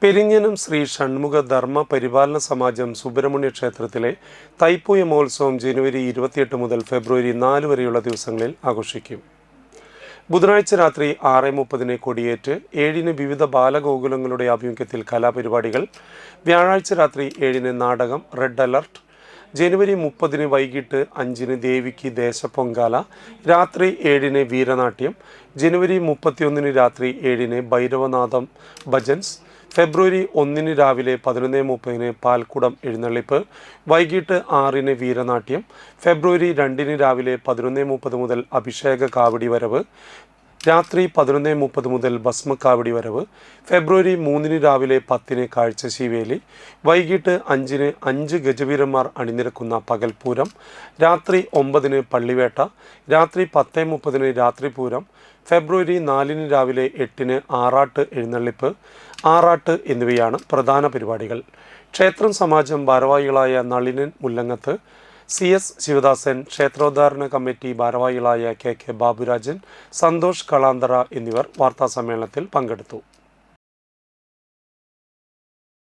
പെരിഞ്ഞനം ശ്രീ ഷൺമുഖ ധർമ്മ പരിപാലന സമാജം സുബ്രഹ്മണ്യ ക്ഷേത്രത്തിലെ തൈപ്പൂയ മഹോത്സവം ജനുവരി 28 മുതൽ ഫെബ്രുവരി 4 വരെയുള്ള ദിവസങ്ങളിൽ ആഘോഷിക്കും. ബുധനാഴ്ച രാത്രി 6:30 കൊടിയേറ്റ്, 7 വിവിധ ബാലഗോകുലങ്ങളുടെ ആഭിമുഖ്യത്തിൽ കലാപരിപാടികൾ, വ്യാഴാഴ്ച രാത്രി 7 നാടകം റെഡ് അലർട്ട്, ജനുവരി 30 വൈകിട്ട് 5 ദേവിക്ക് ദേശപ്പൊങ്കാല, രാത്രി 7 വീരനാട്യം, ജനുവരി 31 രാത്രി 7 ഭൈരവനാഥം ഭജൻസ്, ഫെബ്രുവരി 1 രാവിലെ 11:30 പാൽക്കുടം എഴുന്നള്ളിപ്പ്, വൈകിട്ട് 6 വീരനാട്യം, ഫെബ്രുവരി 2 രാവിലെ 11:30 മുതൽ അഭിഷേക കാവടി വരവ്, രാത്രി 11:30 മുതൽ ഭസ്മക്കാവടി വരവ്, ഫെബ്രുവരി 3 രാവിലെ 10 കാഴ്ചശീവേലി, വൈകിട്ട് 5 5 ഗജവീരന്മാർ അണിനിരക്കുന്ന പകൽപൂരം, രാത്രി 9 പള്ളിവേട്ട, രാത്രി 10:30 രാത്രിപൂരം, ഫെബ്രുവരി 4 രാവിലെ 8 ആറാട്ട് എഴുന്നള്ളിപ്പ്, ആറാട്ട് എന്നിവയാണ് പ്രധാന പരിപാടികൾ. ക്ഷേത്രം സമാജം ഭാരവാഹികളായ നളിനൻ മുല്ലങ്ങത്ത്, CS ശിവദാസൻ, ക്ഷേത്രോദ്ധാരണ കമ്മിറ്റി ഭാരവാഹികളായ KK ബാബുരാജൻ, സന്തോഷ് കളാന്തറ എന്നിവർ വാർത്താസമ്മേളനത്തിൽ പങ്കെടുത്തു.